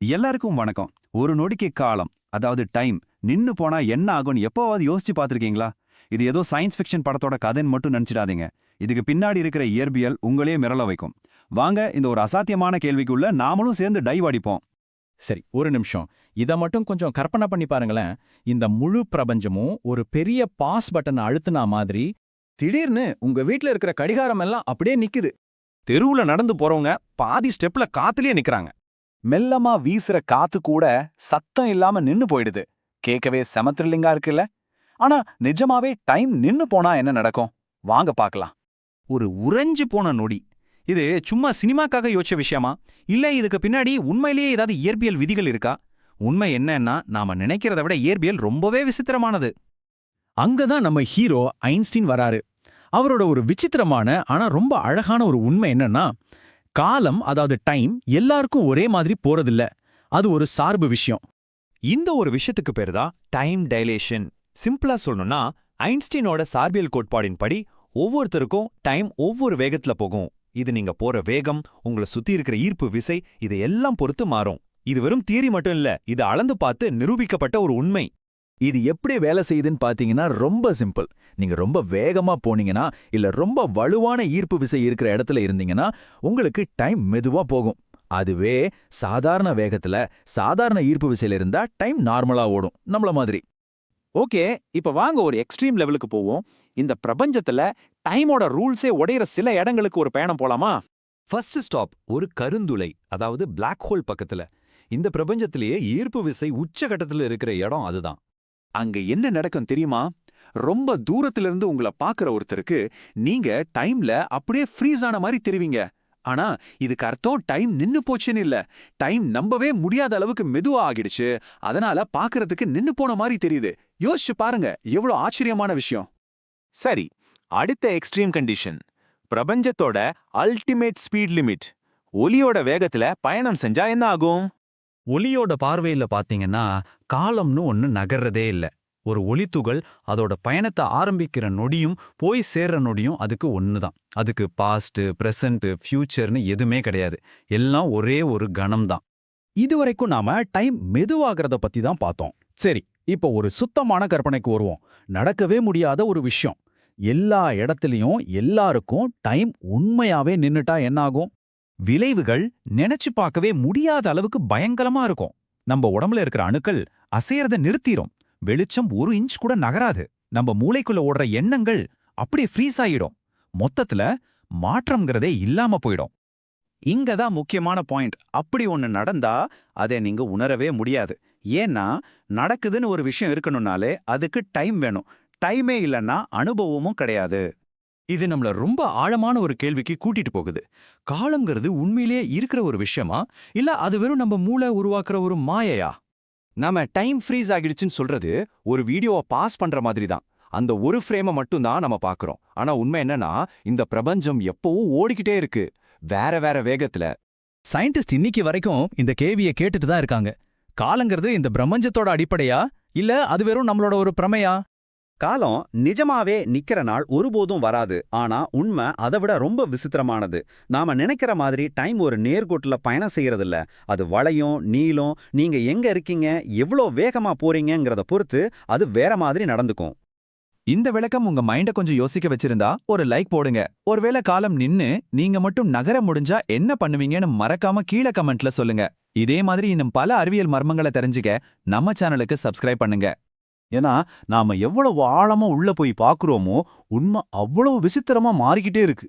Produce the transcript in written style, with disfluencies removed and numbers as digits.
எல்லாருக்கும் வணக்கம். ஒரு நொடிக்கு காலம், அதாவது டைம் நின்னு போனா என்ன ஆகும்னு எப்போவாவது யோசிச்சு பார்த்திருக்கீங்களா? இது ஏதோ சயின்ஸ் ஃபிக்ஷன் படத்தோட கதைன்னு மட்டும் நினைச்சிடாதீங்க. இதுக்கு பின்னாடி இருக்கிற இயற்பியல் உங்களையே மிரள வைக்கும். வாங்க இந்த ஒரு அசாத்தியமான கேள்விக்குள்ள நாமளும் சேர்ந்து டைவ் அடிப்போம். சரி, ஒரு நிமிஷம். இத மட்டும் கொஞ்சம் கற்பனை பண்ணி பாருங்களேன். இந்த முழு பிரபஞ்சமும் ஒரு பெரிய பாஸ் பட்டனை அழுத்துனா மாதிரி திடீர்னு உங்க வீட்ல இருக்கிற கடிகாரம் எல்லாம் அப்படியே நிக்குது. தெருவுல நடந்து போறவங்க பாதி ஸ்டெப்ல காத்துலயே நிக்கறாங்க. மெல்லமா வீசுற காத்து கூட சத்தம் இல்லாம நின்னு போயிடுது. கேட்கவே செம த்ரில்லிங்கா இருக்குல்ல? ஆனா நிஜமாவே டைம் நின்னு போனா என்ன நடக்கும்? வாங்க பார்க்கலாம். ஒரு உறைஞ்சு போன நொடி. இது சும்மா சினிமாக்காக யோசிச்ச விஷயமா? இல்ல இதுக்கு பின்னாடி உண்மையிலேயே ஏதாவது இயற்பியல் விதிகள் இருக்கா? உண்மை என்னன்னா, நாம நினைக்கிறத விட இயற்பியல் ரொம்பவே விசித்திரமானது. அங்கதான் நம்ம ஹீரோ ஐன்ஸ்டீன் வராரு. அவரோட ஒரு விசித்திரமான ஆனா ரொம்ப அழகான ஒரு உண்மை என்னன்னா, காலம் அதாவது டைம் எல்லாருக்கும் ஒரே மாதிரி போறதில்ல. அது ஒரு சார்பு விஷயம். இந்த ஒரு விஷயத்துக்கு பேரு தான் டைம் டைலேஷன். சிம்பிளா சொல்லணும்னா, ஐன்ஸ்டீனோட சார்பியல் கோட்பாடின்படி ஒவ்வொருத்தருக்கும் டைம் ஒவ்வொரு வேகத்துல போகும். இது நீங்க போற வேகம், உங்களை சுத்தி இருக்கிற ஈர்ப்பு விசை, இதையெல்லாம் பொறுத்து மாறும். இது வெறும் தியரி மட்டும் இல்ல, இது அளந்து பார்த்து நிரூபிக்கப்பட்ட ஒரு உண்மை. இது எப்படி வேலை செய்யுதுன்னு பாத்தீங்கன்னா ரொம்ப சிம்பிள். நீங்க ரொம்ப வேகமா போனீங்கன்னா இல்ல ரொம்ப வலுவான ஈர்ப்பு விசை இருக்கிற இடத்துல இருந்தீங்கன்னா உங்களுக்கு டைம் மெதுவா போகும். அதுவே சாதாரண வேகத்துல சாதாரண ஈர்ப்பு விசையில இருந்தா டைம் நார்மலா ஓடும், நம்மள மாதிரி. ஓகே, இப்ப வாங்க ஒரு எக்ஸ்ட்ரீம் லெவலுக்கு போவோம். இந்த பிரபஞ்சத்துல டைமோட ரூல்ஸே உடையிற சில இடங்களுக்கு ஒரு பயணம் போலாமா? ஃபர்ஸ்ட் ஸ்டாப் ஒரு கருந்துளை, அதாவது பிளாக் ஹோல் பக்கத்துல. இந்த பிரபஞ்சத்திலேயே ஈர்ப்பு விசை உச்சகட்டத்துல இருக்கிற இடம் அதுதான். அங்க என்ன நடக்கும் தெரியுமா? ரொம்ப தூரத்துல இருந்து உங்களை பாக்குற ஒருத்தருக்கு நீங்க டைம்ல அப்படியே ஃப்ரீஸ் ஆன மாதிரி தெரிவிங்க. ஆனா இதுக்கு அர்த்தம் டைம் நின்னு போச்சுன்னு இல்ல. டைம் நம்பவே முடியாத அளவுக்கு மெதுவா ஆகிடுச்சு. அதனால பாக்குறதுக்கு நின்னு போன மாதிரி தெரியுது. யோசிச்சு பாருங்க, எவ்வளவு ஆச்சரியமான விஷயம். சரி, அடுத்த எக்ஸ்ட்ரீம் கண்டிஷன். பிரபஞ்சத்தோட அல்டிமேட் ஸ்பீட் லிமிட். ஒலியோட வேகத்துல பயணம் செஞ்சா என்ன ஆகும்? ஒலியோட பார்வையில பாத்தீங்கன்னா காலம்னு ஒன்னு நகர்றதே இல்ல. ஒரு ஒலித்துகள் அதோட பயணத்தை ஆரம்பிக்கிற நொடியும் போய் சேர்ற நொடியும் அதுக்கு ஒண்ணுதான். அதுக்கு பாஸ்ட், பிரசன்ட், ஃபியூச்சர்னு எதுவுமே கிடையாது. எல்லாம் ஒரே ஒரு கணம்தான். இதுவரைக்கும் நாம டைம் மெதுவாகிறத பத்தி தான் பார்த்தோம். சரி, இப்போ ஒரு சுத்தமான கற்பனைக்கு வருவோம். நடக்கவே முடியாத ஒரு விஷயம். எல்லா இடத்துலயும் எல்லாருக்கும் டைம் உண்மையாவே நின்னுட்டா என்ன ஆகும்? விளைவுகள் நினைச்சு பார்க்கவே முடியாத அளவுக்கு பயங்கரமா இருக்கும். நம்ம உடம்புல இருக்கிற அணுக்கள் அசையறத நிறுத்திரும். வெளிச்சம் 1 இன்ச் கூட நகராது. நம்ம மூளைக்குள்ள ஓடுற எண்ணங்கள் அப்படியே ஃப்ரீஸ் ஆயிடும். மொத்தத்துல மாற்றம்ங்கிறதே இல்லாம போயிடும். இங்கதான் முக்கியமான பாயிண்ட். அப்படி ஒண்ணு நடந்தா அதை நீங்க உணரவே முடியாது. ஏன்னா நடக்குதுன்னு ஒரு விஷயம் இருக்கணும்னாலே அதுக்கு டைம் வேணும். டைமே இல்லைன்னா அனுபவமும் கிடையாது. இது நம்மள ரொம்ப ஆழமான ஒரு கேள்விக்கு கூட்டிட்டு போகுது. காலம்ங்கிறது உண்மையிலேயே இருக்கிற ஒரு விஷயமா, இல்ல அது வெறும் நம்ம மூளை உருவாக்குற ஒரு மாயையா? நாம டைம் ஃப்ரீஸ் ஆகிடுச்சுன்னு சொல்றது ஒரு வீடியோவை பாஸ் பண்ற மாதிரி தான். அந்த ஒரு ஃப்ரேமை மட்டும் தான் நம்ம பார்க்கறோம். ஆனா உண்மை என்னன்னா, இந்த பிரபஞ்சம் எப்பவும் ஓடிக்கிட்டே இருக்கு, வேற வேற வேகத்துல. சயின்டிஸ்ட் இன்னைக்கு வரைக்கும் இந்த கேள்வியை கேட்டுட்டு தான் இருக்காங்க. காலங்கிறது இந்த பிரபஞ்சத்தோட அடிப்படையா, இல்ல அது வெறும் நம்மளோட ஒரு பிரமையா? காலம் நிஜமாவே நிக்கிற நாள் ஒருபோதும் வராது. ஆனா உண்மை அதை விட ரொம்ப விசித்திரமானது. நாம நினைக்கிற மாதிரி டைம் ஒரு நேர்கோட்டுல பயணம் செய்யறதில்ல. அது வளையும், நீளும். நீங்க எங்க இருக்கீங்க, எவ்வளோ வேகமா போறீங்கிறத பொறுத்து அது வேற மாதிரி நடந்துக்கும். இந்த விளக்கம் உங்க மைண்ட கொஞ்சம் யோசிக்க வச்சிருந்தா ஒரு லைக் போடுங்க. ஒருவேளை காலம் நின்னு நீங்க மட்டும் நகர முடிஞ்சா என்ன பண்ணுவீங்கன்னு மறக்காம கீழே கமெண்ட்ல சொல்லுங்க. இதே மாதிரி இன்னும் பல அறிவியல் மர்மங்களை தெரிஞ்சுக்க நம்ம சேனலுக்கு சப்ஸ்கிரைப் பண்ணுங்க. ஏன்னா நாம எவ்வளவு ஆழமா உள்ள போய் பார்க்கறோமோ உண்மை அவ்வளவு விசித்திரமா மாறிக்கிட்டே இருக்கு.